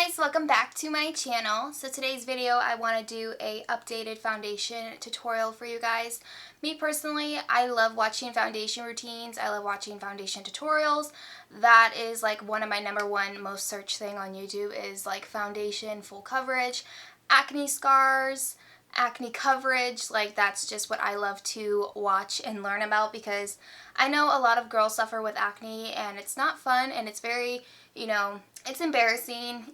Guys, welcome back to my channel. So today's video I want to do a updated foundation tutorial for you guys. Me personally, I love watching foundation routines. I love watching foundation tutorials. That is like one of my #1 most searched thing on YouTube is like foundation full coverage, acne scars, acne coverage. Like that's just what I love to watch and learn about because I know a lot of girls suffer with acne and it's not fun and it's very, it's embarrassing,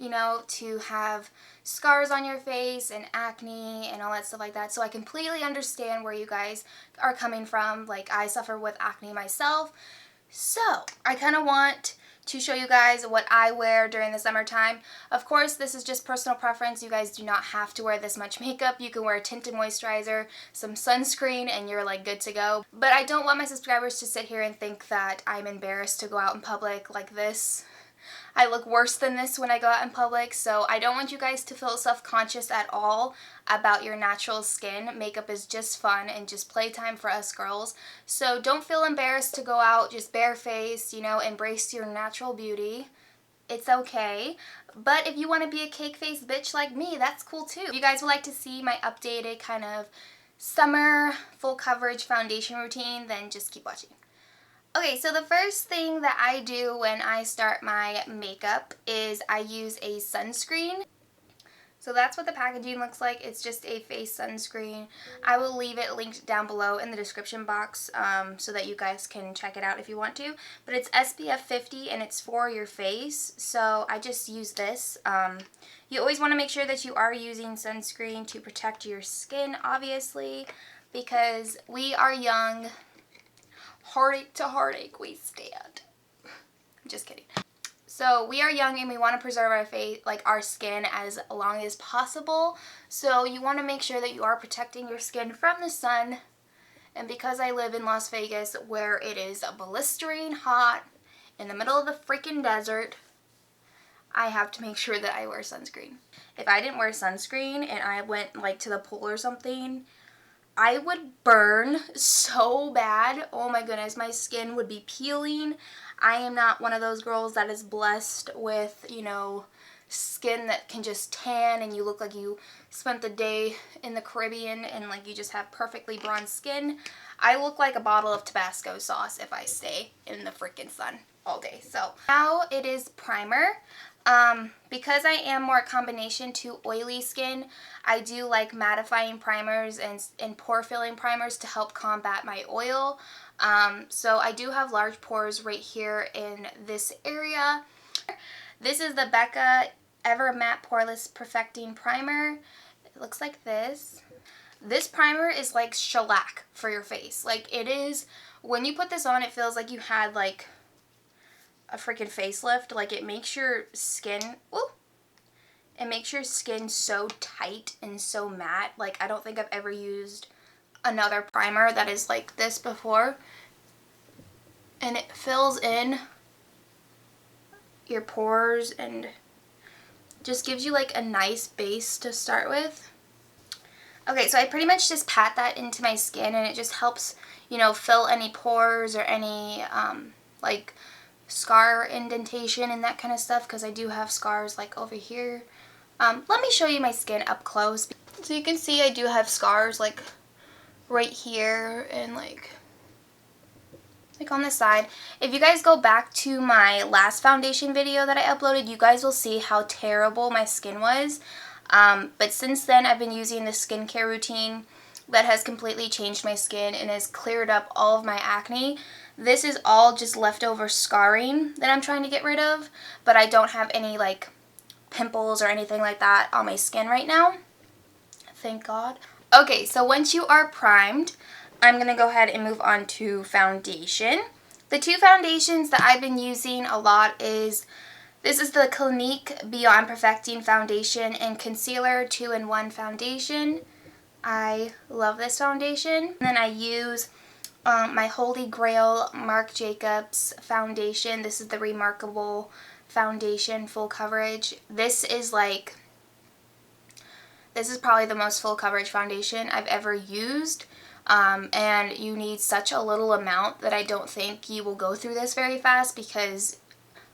to have scars on your face and acne and all that stuff like that. So I completely understand where you guys are coming from. Like I suffer with acne myself. So I kind of want to show you guys what I wear during the summertime. Of course, this is just personal preference. You guys do not have to wear this much makeup. You can wear a tinted moisturizer, some sunscreen, and you're like good to go. But I don't want my subscribers to sit here and think that I'm embarrassed to go out in public like this. I look worse than this when I go out in public, so I don't want you guys to feel self-conscious at all about your natural skin. Makeup is just fun and just playtime for us girls. So don't feel embarrassed to go out just barefaced, embrace your natural beauty. It's okay. But if you want to be a cake-faced bitch like me, that's cool too. If you guys would like to see my updated kind of summer full coverage foundation routine, then just keep watching. Okay, so the first thing that I do when I start my makeup is I use a sunscreen. So that's what the packaging looks like. It's just a face sunscreen. I will leave it linked down below in the description box so that you guys can check it out if you want to. But it's SPF 50 and it's for your face. So I just use this. You always want to make sure that you are using sunscreen to protect your skin, obviously, because we are young. Heartache to heartache we stand. I'm just kidding. So we are young and we want to preserve our face, like our skin, as long as possible. So you want to make sure that you are protecting your skin from the sun. And because I live in Las Vegas where it is blistering hot in the middle of the freaking desert, I have to make sure that I wear sunscreen. If I didn't wear sunscreen and I went like to the pool or something, I would burn so bad. Oh my goodness, my skin would be peeling. I am not one of those girls that is blessed with, skin that can just tan and you look like you spent the day in the Caribbean and like you just have perfectly bronze skin. I look like a bottle of Tabasco sauce if I stay in the freaking sun all day. So now it is primer. Because I am more combination to oily skin, I do like mattifying primers and pore filling primers to help combat my oil. So I do have large pores right here in this area. This is the Becca Ever Matte Poreless Perfecting Primer. It looks like this. This primer is like shellac for your face. Like it is, when you put this on, it feels like you had like a freaking facelift. Like it makes your skin, it makes your skin so tight and so matte. Like I don't think I've ever used another primer that is like this before. And it fills in your pores and just gives you like a nice base to start with. Okay, so I pretty much just pat that into my skin and it just helps, fill any pores or any like scar indentation and that kind of stuff, because I do have scars like over here. Let me show you my skin up close. So you can see I do have scars like right here and like on the side. If you guys go back to my last foundation video that I uploaded, you guys will see how terrible my skin was. But since then I've been using this skincare routine that has completely changed my skin and has cleared up all of my acne. This is all just leftover scarring that I'm trying to get rid of, but I don't have any like pimples or anything like that on my skin right now. Thank God. Okay, so once you are primed, I'm going to go ahead and move on to foundation. The two foundations that I've been using a lot is, this is the Clinique Beyond Perfecting Foundation and Concealer 2-in-1 Foundation. I love this foundation. And then I use my Holy Grail Marc Jacobs foundation. This is the Remarcable foundation full coverage. This is probably the most full coverage foundation I've ever used. And you need such a little amount that I don't think you will go through this very fast because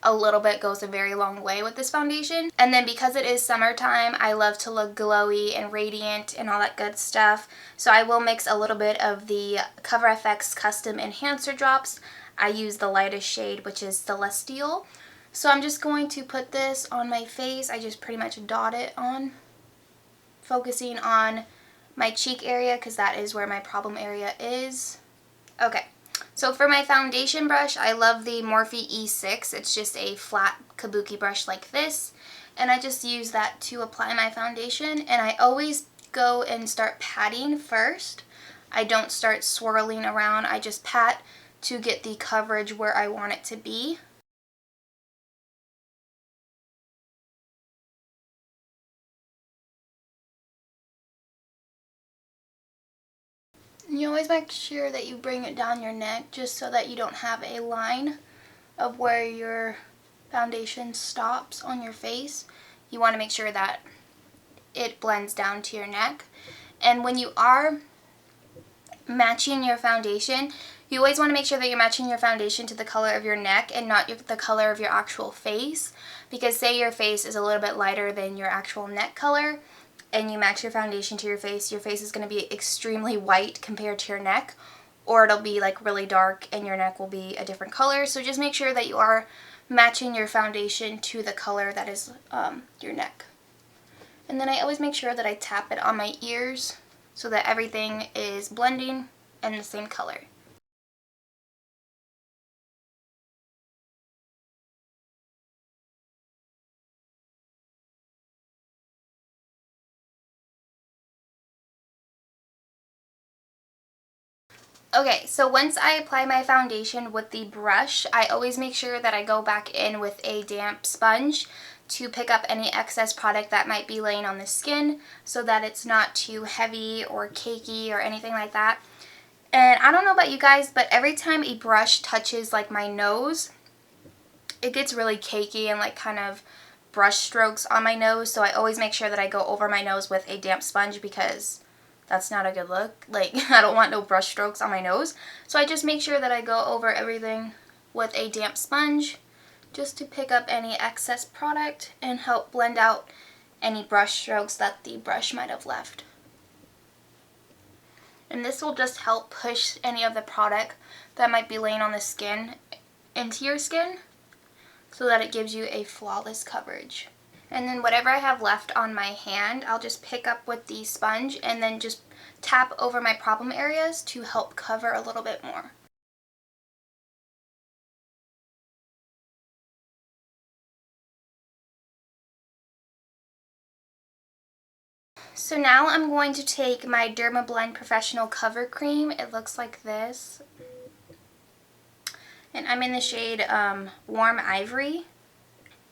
a little bit goes a very long way with this foundation. And then because it is summertime, I love to look glowy and radiant and all that good stuff. So I will mix a little bit of the Cover FX Custom Enhancer Drops. I use the lightest shade, which is Celestial. So I'm just going to put this on my face. I just pretty much dot it on, focusing on my cheek area because that is where my problem area is. Okay, so for my foundation brush, I love the Morphe E6. It's just a flat kabuki brush like this. And I just use that to apply my foundation. And I always go and start patting first. I don't start swirling around. I just pat to get the coverage where I want it to be. You always make sure that you bring it down your neck just so that you don't have a line of where your foundation stops on your face. You want to make sure that it blends down to your neck. And when you are matching your foundation, you always want to make sure that you're matching your foundation to the color of your neck and not the color of your actual face. Because say your face is a little bit lighter than your actual neck color, and you match your foundation to your face is going to be extremely white compared to your neck, or it'll be like really dark and your neck will be a different color. So just make sure that you are matching your foundation to the color that is your neck. And then I always make sure that I tap it on my ears so that everything is blending in the same color. Okay, so once I apply my foundation with the brush, I always make sure that I go back in with a damp sponge to pick up any excess product that might be laying on the skin so that it's not too heavy or cakey or anything like that. And I don't know about you guys, but every time a brush touches like my nose, it gets really cakey and like kind of brush strokes on my nose. So I always make sure that I go over my nose with a damp sponge because that's not a good look. Like, I don't want no brush strokes on my nose. So I just make sure that I go over everything with a damp sponge just to pick up any excess product and help blend out any brush strokes that the brush might have left. And this will just help push any of the product that might be laying on the skin into your skin so that it gives you a flawless coverage. And then whatever I have left on my hand, I'll just pick up with the sponge and then just tap over my problem areas to help cover a little bit more. So now I'm going to take my Dermablend Professional Cover Cream. It looks like this. And I'm in the shade Warm Ivory.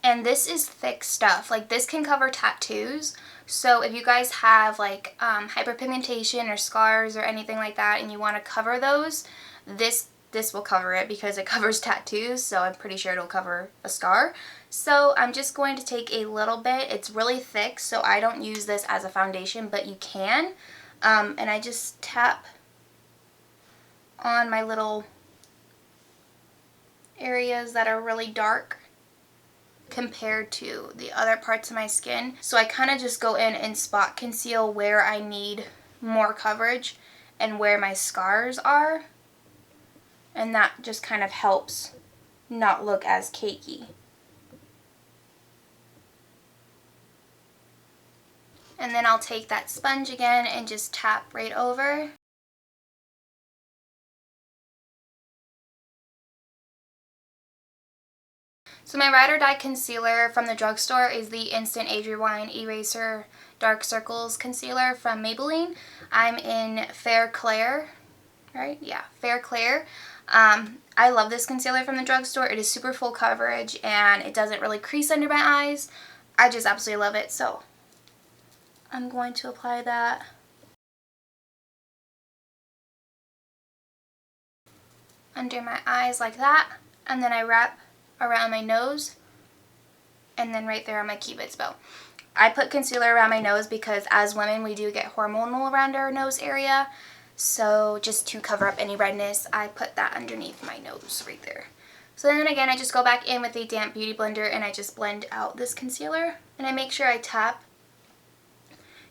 And this is thick stuff. Like, this can cover tattoos. So if you guys have like hyperpigmentation or scars or anything like that and you want to cover those, this will cover it because it covers tattoos. So I'm pretty sure it'll cover a scar. So I'm just going to take a little bit. It's really thick, so I don't use this as a foundation, but you can. And I just tap on my little areas that are really dark compared to the other parts of my skin. So I kind of just go in and spot conceal where I need more coverage and where my scars are. And that just kind of helps not look as cakey. And then I'll take that sponge again and just tap right over. So my Ride or Die concealer from the drugstore is the Instant Age Rewind Eraser Dark Circles Concealer from Maybelline. I'm in Fair Claire, right? Yeah, Fair Claire. I love this concealer from the drugstore. It is super full coverage and it doesn't really crease under my eyes. I just absolutely love it. So I'm going to apply that under my eyes like that, and then I wrap around my nose and then right there on my cupid's bow. I put concealer around my nose because as women we do get hormonal around our nose area, so just to cover up any redness I put that underneath my nose right there. So then again, I just go back in with a damp beauty blender and I just blend out this concealer. And I make sure I tap.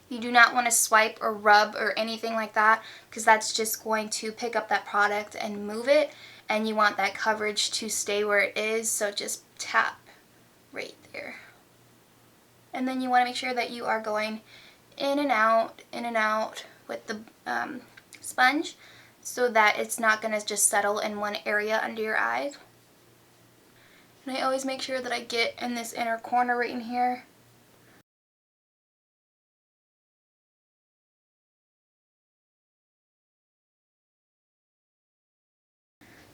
You do not want to swipe or rub or anything like that, because that's just going to pick up that product and move it. And you want that coverage to stay where it is, so just tap right there. And then you want to make sure that you are going in and out with the sponge, so that it's not going to just settle in one area under your eye. And I always make sure that I get in this inner corner right in here.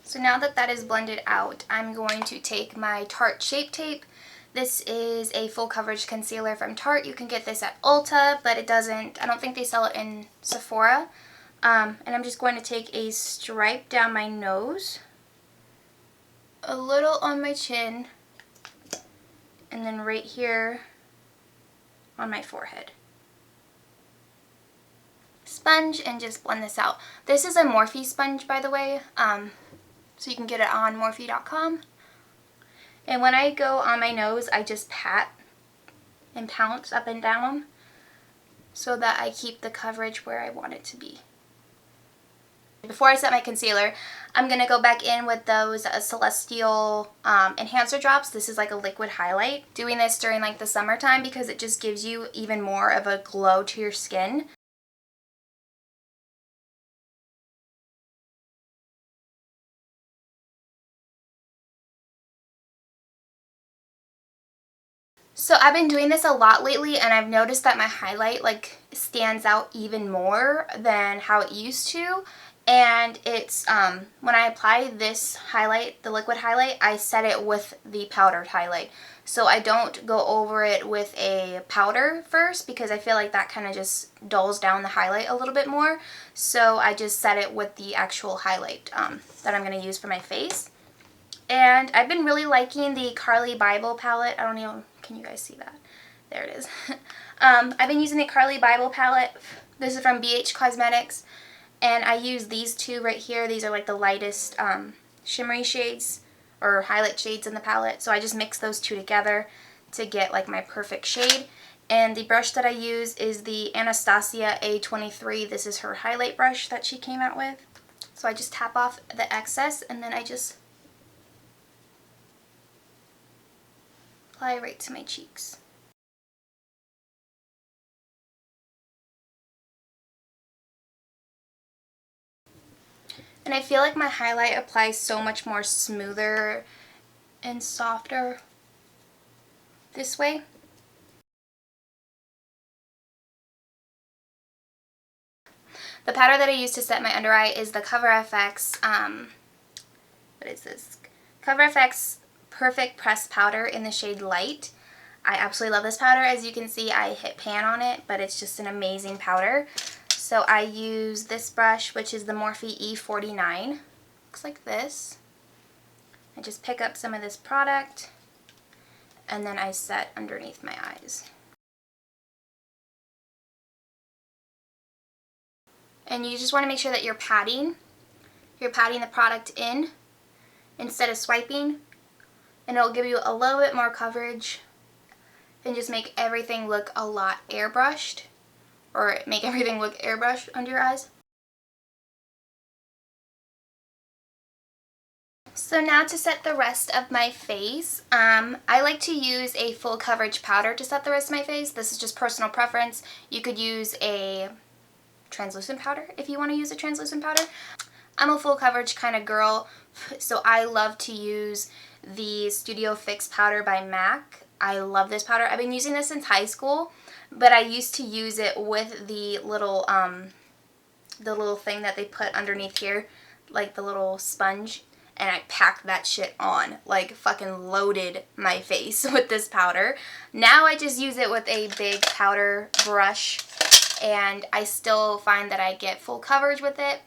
So now that that is blended out, I'm going to take my Tarte Shape Tape. This is a full coverage concealer from Tarte. You can get this at Ulta, but I don't think they sell it in Sephora. And I'm just going to take a stripe down my nose, a little on my chin, and then right here on my forehead. Sponge and just blend this out. This is a Morphe sponge, by the way. So you can get it on Morphe.com. And when I go on my nose, I just pat and pounce up and down so that I keep the coverage where I want it to be. Before I set my concealer, I'm going to go back in with those Celestial enhancer drops. This is like a liquid highlight. Doing this during like the summertime because it just gives you even more of a glow to your skin. So I've been doing this a lot lately, and I've noticed that my highlight like stands out even more than how it used to. And it's when I apply this highlight, the liquid highlight, I set it with the powdered highlight. So I don't go over it with a powder first, because I feel like that kind of just dulls down the highlight a little bit more. So I just set it with the actual highlight that I'm going to use for my face. And I've been really liking the Carli Bybel palette. I don't know, can you guys see that? There it is. I've been using the Carli Bybel palette. This is from BH Cosmetics. And I use these two right here. These are like the lightest shimmery shades or highlight shades in the palette. So I just mix those two together to get like my perfect shade. And the brush that I use is the Anastasia A23. This is her highlight brush that she came out with. So I just tap off the excess and then I just apply right to my cheeks. And I feel like my highlight applies so much more smoother and softer this way. The powder that I use to set my under eye is the Cover FX, what is this? Cover FX Perfect Press Powder in the shade Light. I absolutely love this powder. As you can see, I hit pan on it, but it's just an amazing powder. So I use this brush, which is the Morphe E49. Looks like this. I just pick up some of this product, and then I set underneath my eyes. And you just want to make sure that you're patting the product in instead of swiping, and it'll give you a little bit more coverage and just make everything look a lot airbrushed, or make everything look airbrushed under your eyes. So now to set the rest of my face, I like to use a full coverage powder to set the rest of my face. This is just personal preference. You could use a translucent powder if you want to use a translucent powder. I'm a full coverage kind of girl, so I love to use the Studio Fix powder by MAC. I love this powder. I've been using this since high school, but I used to use it with the little thing that they put underneath here, like the little sponge, and I packed that shit on, like fucking loaded my face with this powder. Now I just use it with a big powder brush, and I still find that I get full coverage with it.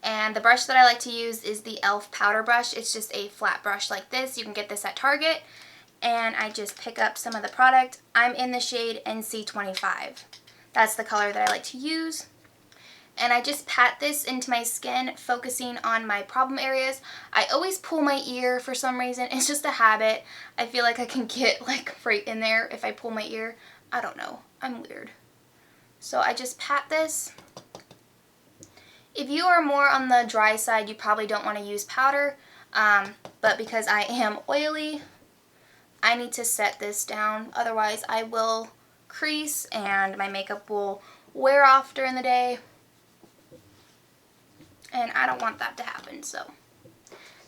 And the brush that I like to use is the E.L.F. powder brush. It's just a flat brush like this. You can get this at Target. And I just pick up some of the product. I'm in the shade NC25. That's the color that I like to use. and I just pat this into my skin, focusing on my problem areas. I always pull my ear for some reason. It's just a habit. I feel like I can get like right in there if I pull my ear. I don't know. I'm weird. So I just pat this. If you are more on the dry side, you probably don't want to use powder. But because I am oily, I need to set this down. Otherwise, I will crease and my makeup will wear off during the day. And I don't want that to happen, so.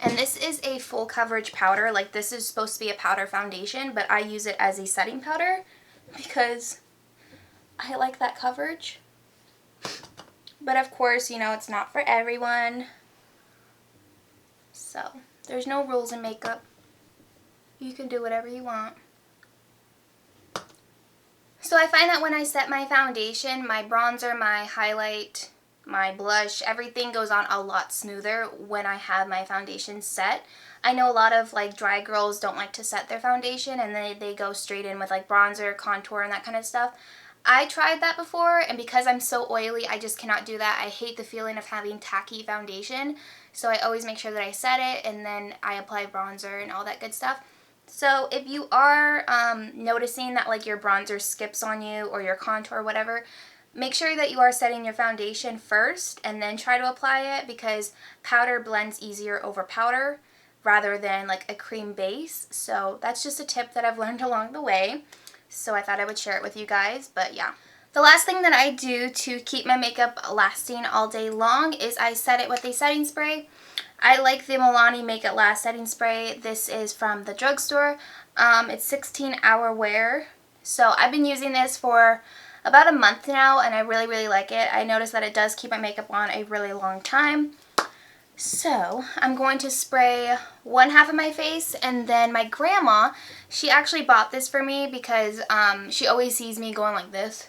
And this is a full coverage powder. Like, this is supposed to be a powder foundation, but I use it as a setting powder because I like that coverage. But of course, you know, it's not for everyone. So, there's no rules in makeup. You can do whatever you want. So I find that when I set my foundation, my bronzer, my highlight, my blush, everything goes on a lot smoother when I have my foundation set. I know a lot of like dry girls don't like to set their foundation and then they go straight in with like bronzer, contour, and that kind of stuff. I tried that before, and because I'm so oily, I just cannot do that. I hate the feeling of having tacky foundation, so I always make sure that I set it and then I apply bronzer and all that good stuff. So if you are noticing that like your bronzer skips on you or your contour or whatever, make sure that you are setting your foundation first and then try to apply it, because powder blends easier over powder rather than like a cream base. So that's just a tip that I've learned along the way. So I thought I would share it with you guys, but yeah. The last thing that I do to keep my makeup lasting all day long is I set it with a setting spray. I like the Milani Make It Last setting spray. This is from the drugstore. It's 16-hour wear. So I've been using this for about a month now, and I really, really like it. I noticed that it does keep my makeup on a really long time. So I'm going to spray one half of my face, and then my grandma, she actually bought this for me because she always sees me going like this,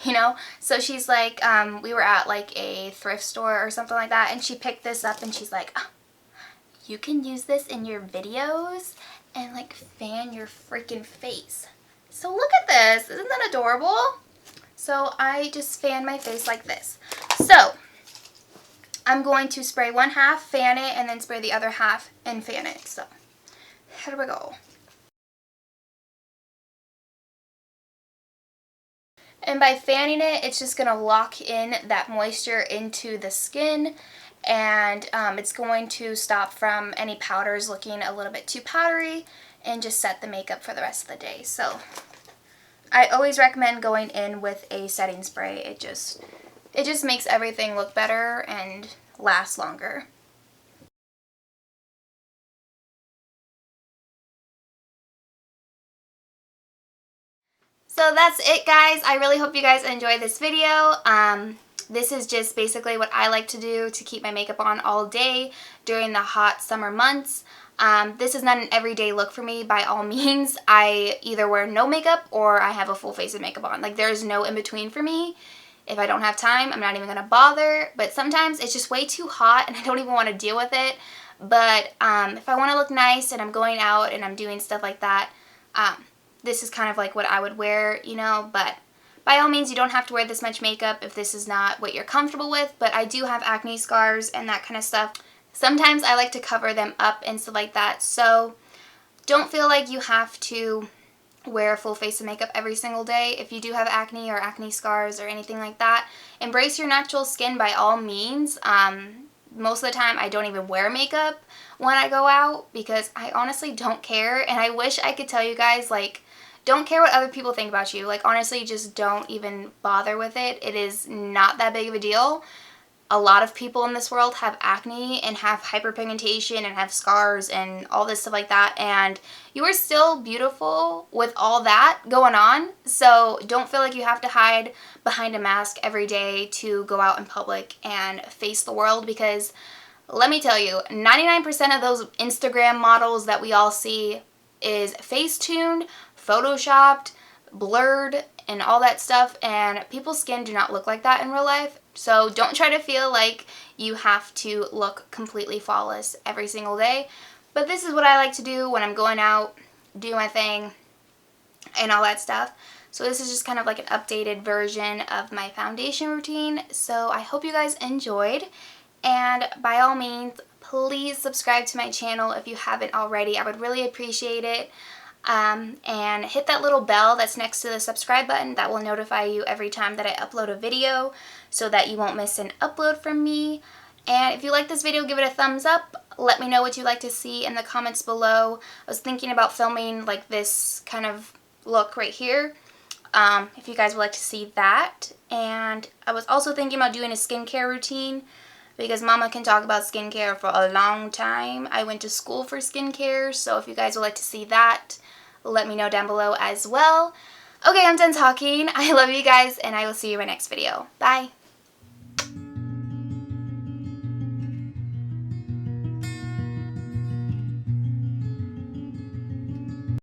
you know? So she's like, we were at like a thrift store or something like that, and she picked this up and she's like, oh, you can use this in your videos and like fan your freaking face. So look at this, isn't that adorable? So I just fan my face like this. So I'm going to spray one half, fan it, and then spray the other half and fan it. So here we go. And by fanning it, it's just going to lock in that moisture into the skin, and it's going to stop from any powders looking a little bit too powdery and just set the makeup for the rest of the day. So I always recommend going in with a setting spray. It just makes everything look better and last longer. So that's it, guys. I really hope you guys enjoyed this video. This is just basically what I like to do to keep my makeup on all day during the hot summer months. This is not an everyday look for me by all means. I either wear no makeup or I have a full face of makeup on. Like, there's no in between for me. If I don't have time, I'm not even going to bother. But sometimes it's just way too hot and I don't even want to deal with it. But if I want to look nice and I'm going out and I'm doing stuff like that, this is kind of like what I would wear, you know. But by all means, you don't have to wear this much makeup if this is not what you're comfortable with. But I do have acne scars and that kind of stuff. Sometimes I like to cover them up and stuff like that. So don't feel like you have to wear a full face of makeup every single day. If you do have acne or acne scars or anything like that, embrace your natural skin by all means. Most of the time I don't even wear makeup when I go out because I honestly don't care, and I wish I could tell you guys, like, don't care what other people think about you. Like, honestly, just don't even bother with it. It is not that big of a deal. A lot of people in this world have acne and have hyperpigmentation and have scars and all this stuff like that, and you are still beautiful with all that going on. So don't feel like you have to hide behind a mask every day to go out in public and face the world, because let me tell you, 99% of those Instagram models that we all see is face-tuned, photoshopped, blurred, and all that stuff, and people's skin do not look like that in real life. So don't try to feel like you have to look completely flawless every single day. But this is what I like to do when I'm going out, do my thing, and all that stuff. So this is just kind of like an updated version of my foundation routine. So I hope you guys enjoyed, and by all means, please subscribe to my channel if you haven't already. I would really appreciate it. And hit that little bell that's next to the subscribe button. That will notify you every time that I upload a video so that you won't miss an upload from me. And if you like this video, give it a thumbs up. Let me know what you'd like to see in the comments below. I was thinking about filming like this kind of look right here, if you guys would like to see that. And I was also thinking about doing a skincare routine, because Mama can talk about skincare for a long time. I went to school for skincare, so if you guys would like to see that, let me know down below as well. Okay, I'm done talking. I love you guys, and I will see you in my next video. Bye!